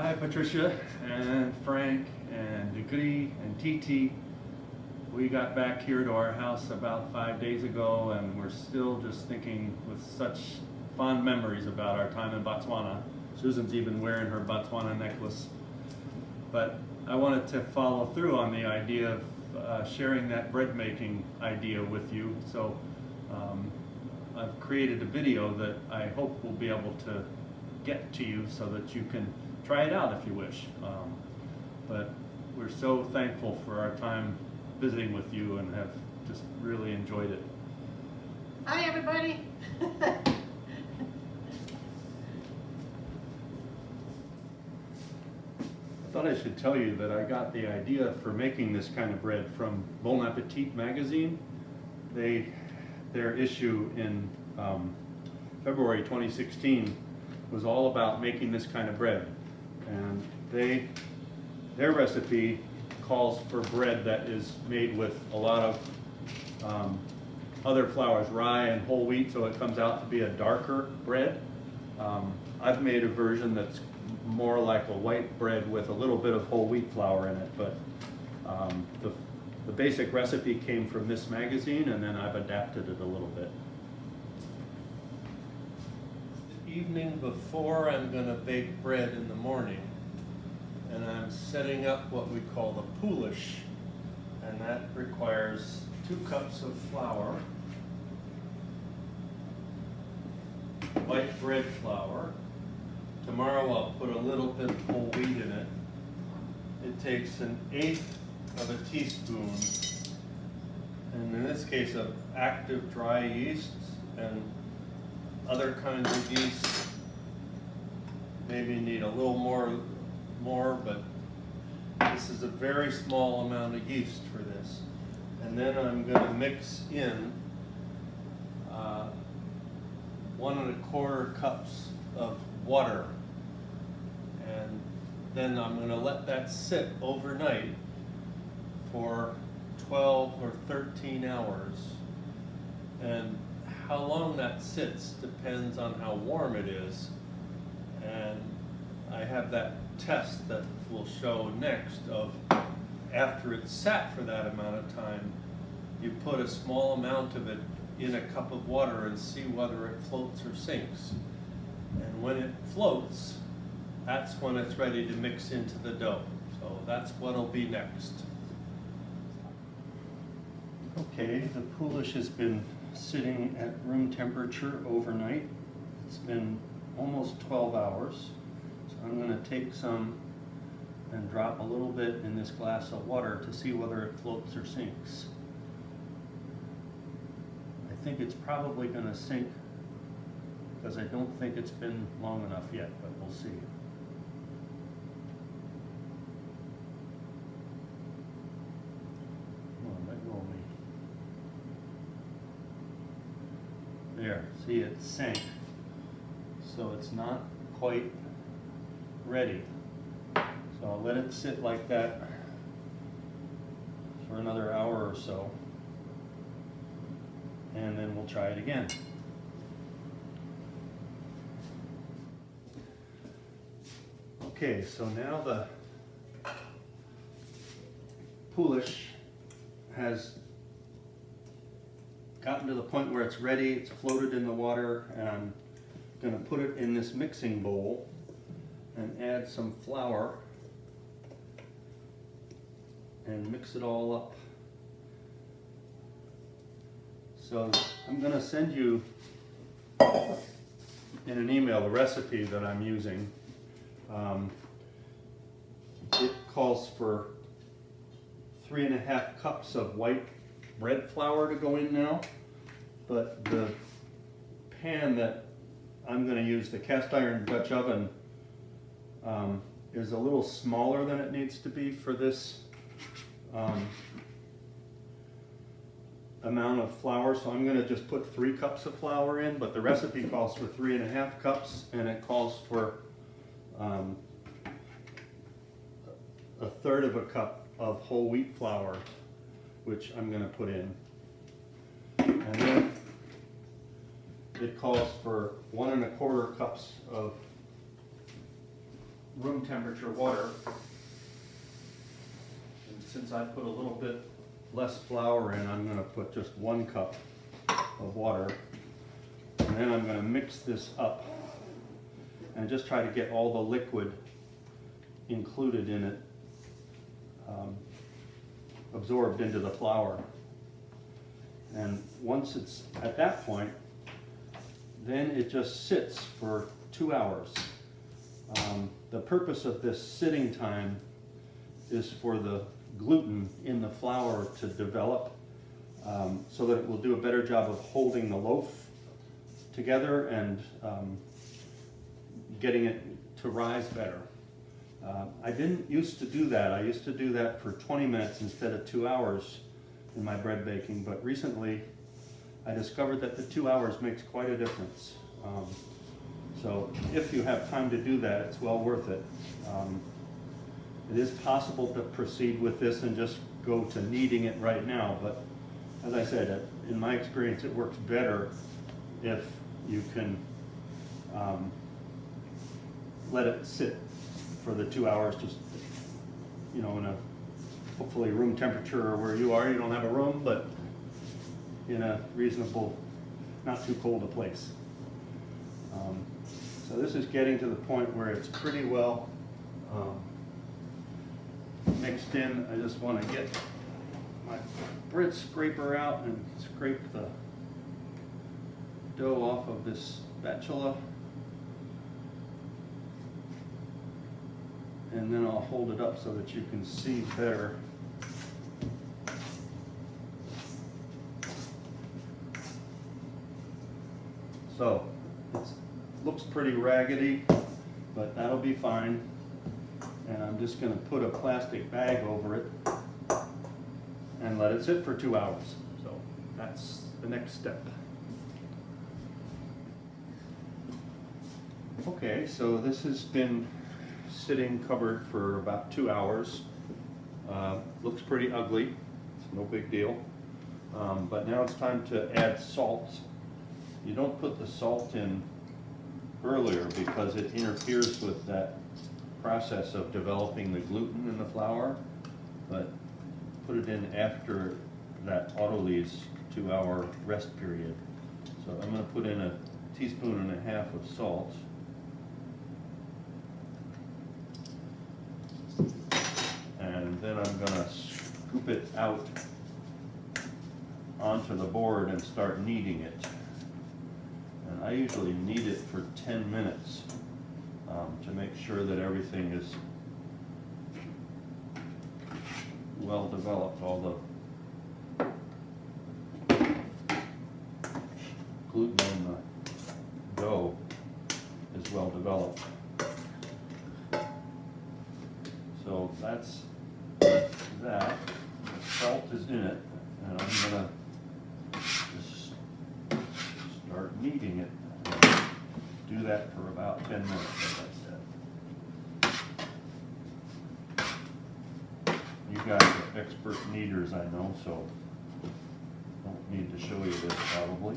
Hi Patricia and Frank and Degree and TT. We got back here to our house about 5 days ago and we're still just thinking with such fond memories about our time in Botswana. Susan's even wearing her Botswana necklace. But I wanted to follow through on the idea of sharing that bread making idea with you. So I've created a video that I hope will be able to get to you so that you can try it out if you wish. But we're so thankful for our time visiting with you and have just really enjoyed it. Hi everybody. I thought I should tell you that I got the idea for making this kind of bread from Bon Appetit magazine. Their issue in February 2016 was all about making this kind of bread. And their recipe calls for bread that is made with a lot of other flours, rye and whole wheat, so it comes out to be a darker bread. I've made a version that's more like a white bread with a little bit of whole wheat flour in it, but the basic recipe came from this magazine and then I've adapted it a little bit. The evening before I'm going to bake bread in the morning, and I'm setting up what we call the poolish, and that requires 2 cups of flour, white bread flour. Tomorrow I'll put a little bit of whole wheat in it. It takes 1/8 of a teaspoon, and in this case of active dry yeast, and other kinds of yeast maybe need a little more, but this is a very small amount of yeast for this. And then I'm going to mix in 1 1/4 cups of water, and then I'm going to let that sit overnight for 12 or 13 hours. And how long that sits depends on how warm it is, and I have that test that will show next of after it's sat for that amount of time, you put a small amount of it in a cup of water and see whether it floats or sinks. And when it floats, that's when it's ready to mix into the dough. So that's what'll be next. Okay, the poolish has been sitting at room temperature overnight. It's been almost 12 hours. So I'm going to take some and drop a little bit in this glass of water to see whether it floats or sinks. I think it's probably going to sink because I don't think it's been long enough yet, but we'll see. Come on, let go of me. There, see, it sank. So it's not quite ready. So I'll let it sit like that for another hour or so, and then we'll try it again. Okay, so now the poolish has gotten to the point where it's ready, it's floated in the water, and I'm going to put it in this mixing bowl and add some flour and mix it all up. So I'm going to send you in an email the recipe that I'm using. It calls for 3 1/2 cups of white bread flour to go in now, but the pan that I'm going to use, the cast iron Dutch oven, is a little smaller than it needs to be for this amount of flour, so I'm going to just put 3 cups of flour in, but the recipe calls for 3 1/2 cups, and it calls for 1/3 of a cup of whole wheat flour, which I'm going to put in. And then it calls for 1 1/4 cups of room temperature water. And since I put a little bit less flour in, I'm gonna put just 1 cup of water. And then I'm gonna mix this up and just try to get all the liquid included in it, absorbed into the flour. And once it's at that point, then it just sits for 2 hours. The purpose of this sitting time is for the gluten in the flour to develop, so that it will do a better job of holding the loaf together and getting it to rise better. I didn't used to do that. I used to do that for 20 minutes instead of 2 hours in my bread baking, but recently I discovered that the 2 hours makes quite a difference. So if you have time to do that, it's well worth it. It is possible to proceed with this and just go to kneading it right now, but as I said, in my experience, it works better if you can let it sit for the 2 hours, just, you know, in a hopefully room temperature, or where you are, you don't have a room, but in a reasonable, not too cold a place. So this is getting to the point where it's pretty well mixed in. I just want to get my bread scraper out and scrape the dough off of this spatula. And then I'll hold it up so that you can see better. So it looks pretty raggedy, but that'll be fine. And I'm just going to put a plastic bag over it and let it sit for 2 hours. So that's the next step. Okay, so this has been sitting covered for about 2 hours. Looks pretty ugly, it's no big deal. But now it's time to add salt. You don't put the salt in earlier because it interferes with that process of developing the gluten in the flour, but put it in after that autolyse 2 hour rest period. So I'm going to put in 1.5 teaspoons of salt. And then I'm going to scoop it out onto the board and start kneading it. And I usually knead it for 10 minutes to make sure that everything is well developed, all the gluten in the dough is well developed. So that's that. The salt is in it, and I'm going to just start kneading it. Do that for about 10 minutes, as I said. You guys are expert kneaders, I know, so don't need to show you this probably.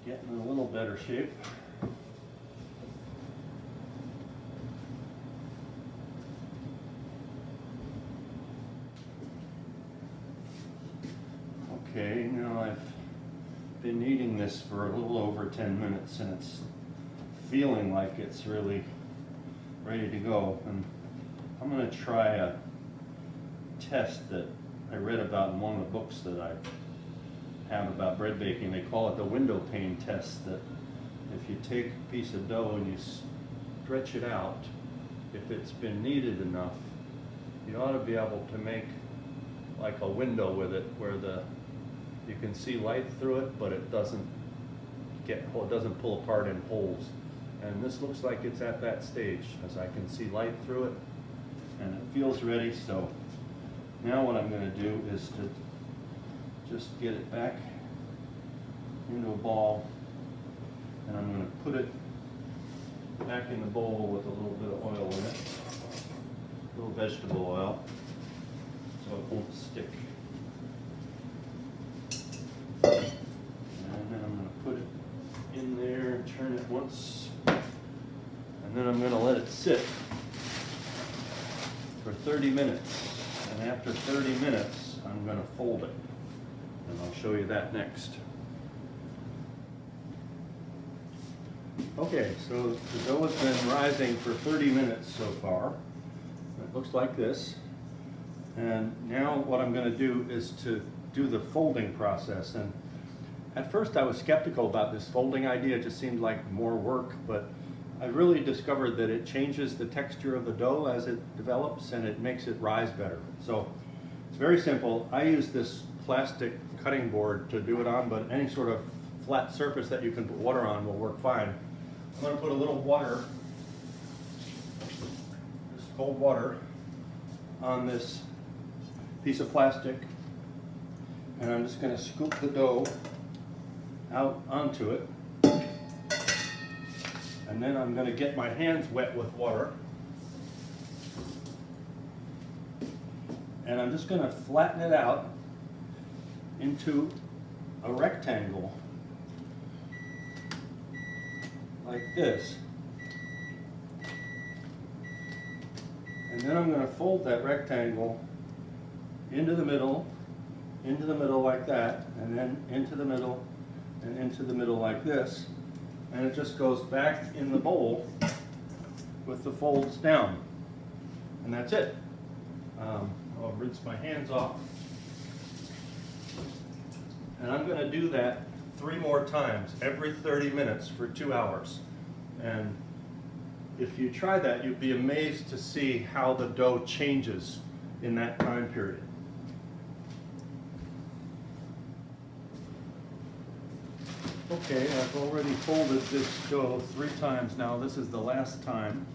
Getting in a little better shape. Okay, now I've been kneading this for a little over 10 minutes and it's feeling like it's really ready to go. And I'm going to try a test that I read about in one of the books that I have about bread baking. They call it the window pane test, that if you take a piece of dough and you stretch it out, if it's been kneaded enough, you ought to be able to make like a window with it where you can see light through it, but it doesn't pull apart in holes. And this looks like it's at that stage, as I can see light through it and it feels ready. So now what I'm going to do is to just get it back into a ball put it back in the bowl with a little bit of oil in it, a little vegetable oil, so it won't stick. And then I'm going to put it in there and turn it once, and then I'm going to let it sit for 30 minutes. And after 30 minutes, I'm going to fold it, and I'll show you that next. Okay, so the dough has been rising for 30 minutes so far. It looks like this. And now what I'm going to do is to do the folding process. And at first I was skeptical about this folding idea. It just seemed like more work, but I really discovered that it changes the texture of the dough as it develops, and it makes it rise better. So it's very simple. I use this plastic cutting board to do it on, but any sort of flat surface that you can put water on will work fine. I'm going to put a little water, this cold water, on this piece of plastic, and I'm just going to scoop the dough out onto it, and then I'm going to get my hands wet with water, and I'm just going to flatten it out into a rectangle like this. And then I'm going to fold that rectangle into the middle like that, and then into the middle, and into the middle like this. And it just goes back in the bowl with the folds down. And that's it. I'll rinse my hands off. And I'm going to do that 3 more times every 30 minutes for 2 hours. And if you try that, you'd be amazed to see how the dough changes in that time period. Okay, I've already folded this dough 3 times now. This is the last time.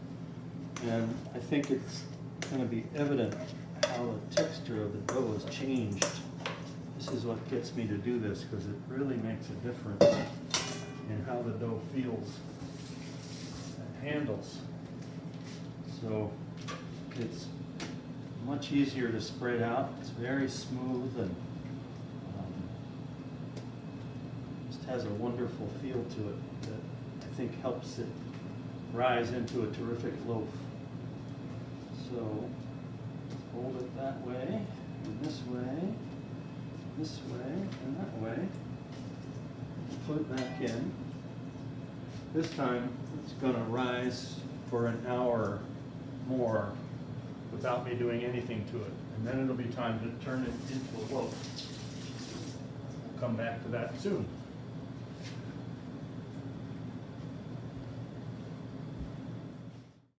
And I think it's going to be evident how the texture of the dough has changed. This is what gets me to do this, because it really makes a difference in how the dough feels and handles. So it's much easier to spread out. It's very smooth and just has a wonderful feel to it that I think helps it rise into a terrific loaf. So hold it that way, and this way, and that way. Put it back in. This time it's going to rise for an hour more without me doing anything to it. And then it'll be time to turn it into a loaf. We'll come back to that soon.